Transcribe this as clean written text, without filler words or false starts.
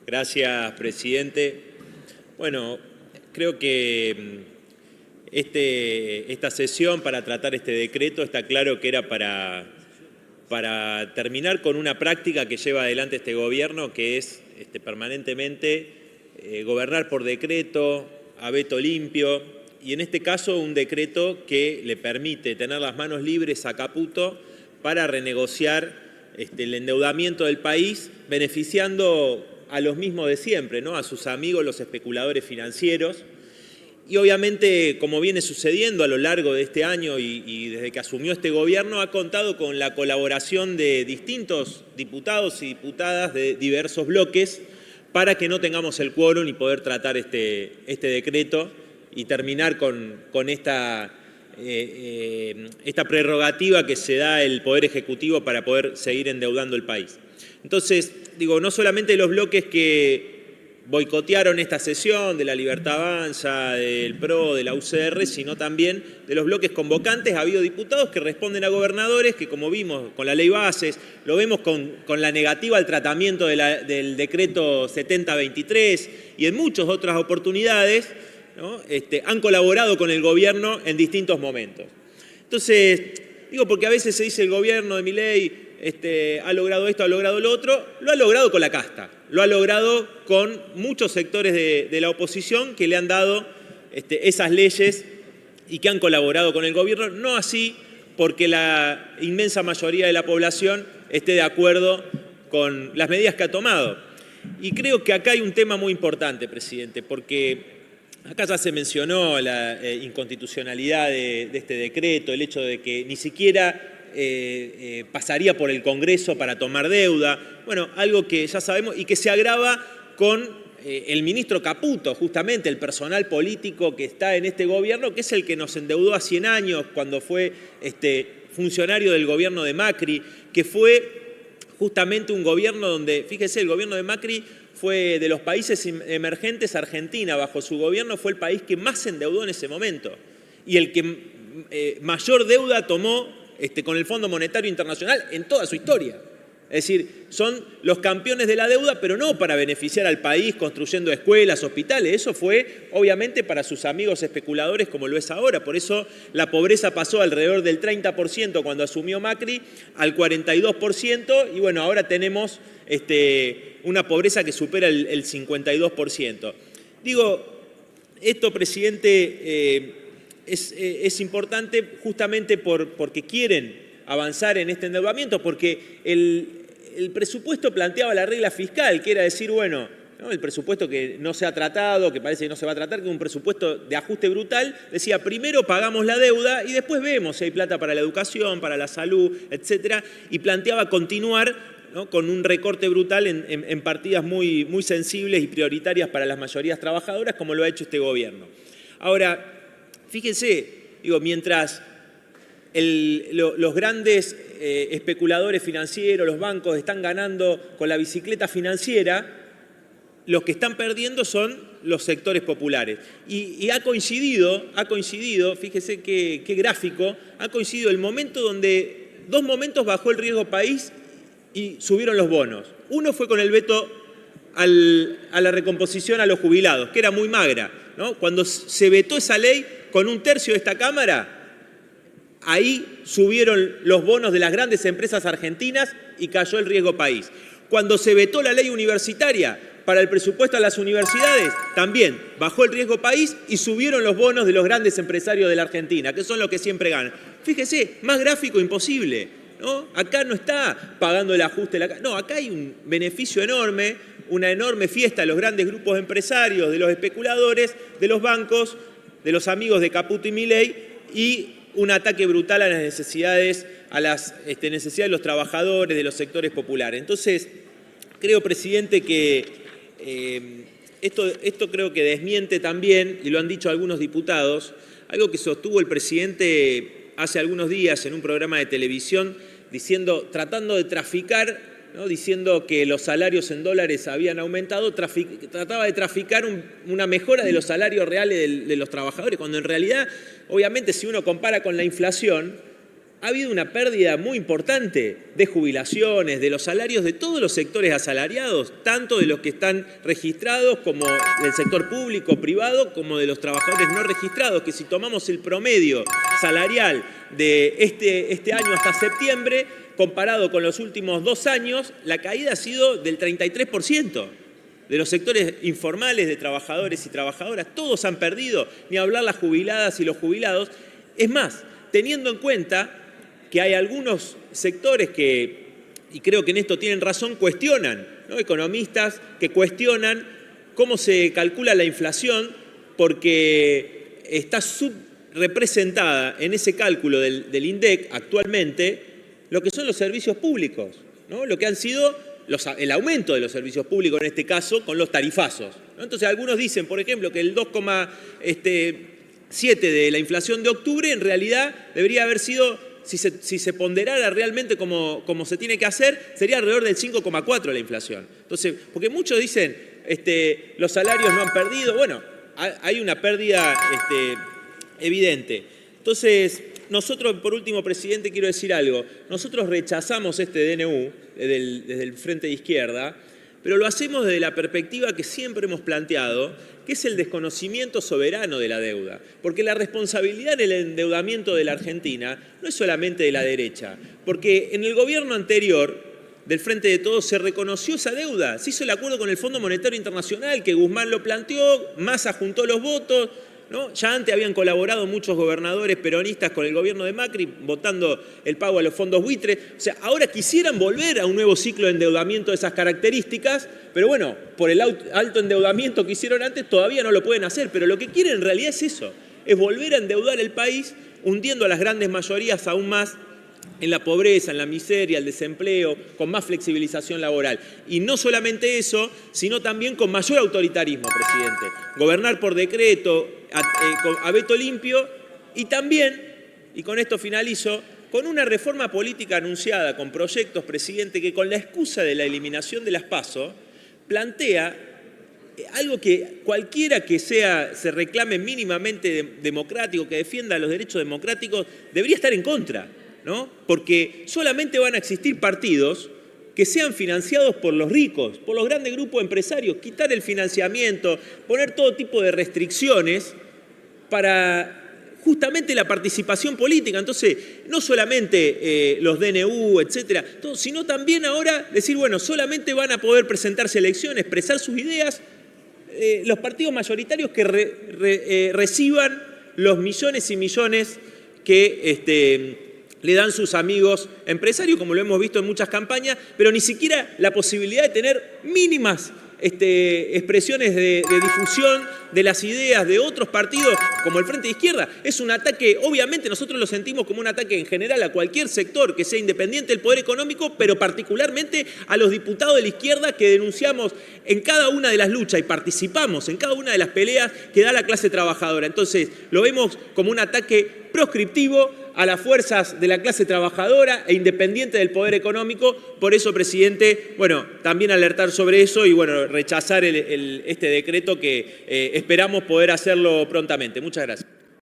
Gracias, presidente. Bueno, creo que esta sesión para tratar este decreto está claro que era para terminar con una práctica que lleva adelante este gobierno, que es permanentemente gobernar por decreto, a veto limpio, y en este caso un decreto que le permite tener las manos libres a Caputo para renegociar el endeudamiento del país, beneficiando a los mismos de siempre, ¿no? A sus amigos, los especuladores financieros. Y obviamente, como viene sucediendo a lo largo de este año y desde que asumió este gobierno, ha contado con la colaboración de distintos diputados y diputadas de diversos bloques para que no tengamos el quórum y poder tratar este decreto y terminar con esta prerrogativa que se da el Poder Ejecutivo para poder seguir endeudando el país. Entonces, digo, no solamente los bloques que boicotearon esta sesión, de la Libertad Avanza, del PRO, de la UCR, sino también de los bloques convocantes. Ha habido diputados que responden a gobernadores que, como vimos con la ley bases, lo vemos con la negativa al tratamiento del decreto 7023 y en muchas otras oportunidades, ¿no? Han colaborado con el gobierno en distintos momentos. Entonces, digo, porque a veces se dice el gobierno de Milei ha logrado esto, ha logrado lo otro, lo ha logrado con la casta, lo ha logrado con muchos sectores de la oposición que le han dado esas leyes y que han colaborado con el gobierno, no así porque la inmensa mayoría de la población esté de acuerdo con las medidas que ha tomado. Y creo que acá hay un tema muy importante, presidente, porque acá ya se mencionó la inconstitucionalidad de este decreto, el hecho de que ni siquiera pasaría por el Congreso para tomar deuda, bueno, algo que ya sabemos y que se agrava con el ministro Caputo, justamente el personal político que está en este gobierno, que es el que nos endeudó a 100 años cuando fue funcionario del gobierno de Macri, que fue justamente un gobierno donde, fíjese, el gobierno de Macri fue de los países emergentes. Argentina, bajo su gobierno, fue el país que más se endeudó en ese momento y el que mayor deuda tomó con el Fondo Monetario Internacional en toda su historia. Es decir, son los campeones de la deuda, pero no para beneficiar al país construyendo escuelas, hospitales. Eso fue, obviamente, para sus amigos especuladores, como lo es ahora. Por eso la pobreza pasó alrededor del 30% cuando asumió Macri al 42%, y bueno, ahora tenemos una pobreza que supera el 52%. Digo, esto, presidente, es importante justamente porque quieren avanzar en este endeudamiento, porque el presupuesto planteaba la regla fiscal, que era decir, bueno, ¿no? El presupuesto que no se ha tratado, que parece que no se va a tratar, que es un presupuesto de ajuste brutal, decía, primero pagamos la deuda y después vemos si hay plata para la educación, para la salud, etcétera, y planteaba continuar, ¿no? Con un recorte brutal en partidas muy, muy sensibles y prioritarias para las mayorías trabajadoras, como lo ha hecho este gobierno. Ahora, fíjense, digo, mientras los grandes especuladores financieros, los bancos, están ganando con la bicicleta financiera, los que están perdiendo son los sectores populares. Y ha coincidido, fíjese qué gráfico, ha coincidido el momento donde, dos momentos bajó el riesgo país y subieron los bonos. Uno fue con el veto a la recomposición a los jubilados, que era muy magra, ¿no? Cuando se vetó esa ley con un tercio de esta Cámara, ahí subieron los bonos de las grandes empresas argentinas y cayó el riesgo país. Cuando se vetó la ley universitaria para el presupuesto a las universidades, también bajó el riesgo país y subieron los bonos de los grandes empresarios de la Argentina, que son los que siempre ganan. Fíjese, más gráfico imposible, ¿no? Acá no está pagando el ajuste, no, acá hay un beneficio enorme, una enorme fiesta de los grandes grupos empresarios, de los especuladores, de los bancos, de los amigos de Caputo y Milei, y un ataque brutal a las necesidades, necesidades de los trabajadores, de los sectores populares. Entonces, creo, presidente, que esto creo que desmiente también, y lo han dicho algunos diputados, algo que sostuvo el presidente hace algunos días en un programa de televisión, tratando de traficar, ¿no? Diciendo que los salarios en dólares habían aumentado, trataba de traficar una mejora de los salarios reales de los trabajadores, cuando en realidad, obviamente, si uno compara con la inflación, ha habido una pérdida muy importante de jubilaciones, de los salarios de todos los sectores asalariados, tanto de los que están registrados como del sector público, privado, como de los trabajadores no registrados, que si tomamos el promedio salarial de este año hasta septiembre, comparado con los últimos 2 años, la caída ha sido del 33%. De los sectores informales, de trabajadores y trabajadoras, todos han perdido, ni hablar las jubiladas y los jubilados. Es más, teniendo en cuenta que hay algunos sectores que, y creo que en esto tienen razón, cuestionan, ¿no? Economistas que cuestionan cómo se calcula la inflación porque está subrepresentada en ese cálculo del INDEC actualmente lo que son los servicios públicos, ¿no? Lo que han sido el aumento de los servicios públicos, en este caso, con los tarifazos, ¿no? Entonces, algunos dicen, por ejemplo, que el 2,7 de la inflación de octubre, en realidad, debería haber sido, si se ponderara realmente como se tiene que hacer, sería alrededor del 5,4 la inflación. Entonces, porque muchos dicen, los salarios no han perdido. Bueno, hay una pérdida evidente. Entonces, nosotros, por último, presidente, quiero decir algo. Nosotros rechazamos este DNU desde el Frente de Izquierda, pero lo hacemos desde la perspectiva que siempre hemos planteado, que es el desconocimiento soberano de la deuda. Porque la responsabilidad en el endeudamiento de la Argentina no es solamente de la derecha, porque en el gobierno anterior del Frente de Todos se reconoció esa deuda, se hizo el acuerdo con el Fondo Monetario Internacional, que Guzmán lo planteó, Massa juntó los votos, ¿no? Ya antes habían colaborado muchos gobernadores peronistas con el gobierno de Macri, votando el pago a los fondos buitres. O sea, ahora quisieran volver a un nuevo ciclo de endeudamiento de esas características, pero bueno, por el alto endeudamiento que hicieron antes todavía no lo pueden hacer. Pero lo que quieren en realidad es eso, es volver a endeudar el país, hundiendo a las grandes mayorías aún más en la pobreza, en la miseria, el desempleo, con más flexibilización laboral. Y no solamente eso, sino también con mayor autoritarismo, presidente. Gobernar por decreto, a veto limpio, y también, y con esto finalizo, con una reforma política anunciada, con proyectos, presidente, que con la excusa de la eliminación de las PASO, plantea algo que cualquiera que se reclame mínimamente democrático, que defienda los derechos democráticos, debería estar en contra, ¿no? Porque solamente van a existir partidos que sean financiados por los ricos, por los grandes grupos empresarios, quitar el financiamiento, poner todo tipo de restricciones para justamente la participación política. Entonces, no solamente los DNU, etcétera, sino también ahora decir, bueno, solamente van a poder presentarse a elecciones, expresar sus ideas, los partidos mayoritarios que reciban los millones y millones que le dan sus amigos empresarios, como lo hemos visto en muchas campañas, pero ni siquiera la posibilidad de tener mínimas expresiones de difusión de las ideas de otros partidos como el Frente de Izquierda. Es un ataque, obviamente nosotros lo sentimos como un ataque en general a cualquier sector que sea independiente del poder económico, pero particularmente a los diputados de la izquierda que denunciamos en cada una de las luchas y participamos en cada una de las peleas que da la clase trabajadora. Entonces, lo vemos como un ataque proscriptivo a las fuerzas de la clase trabajadora e independiente del poder económico. Por eso, presidente, bueno, también alertar sobre eso y bueno, rechazar este decreto que esperamos poder hacerlo prontamente. Muchas gracias.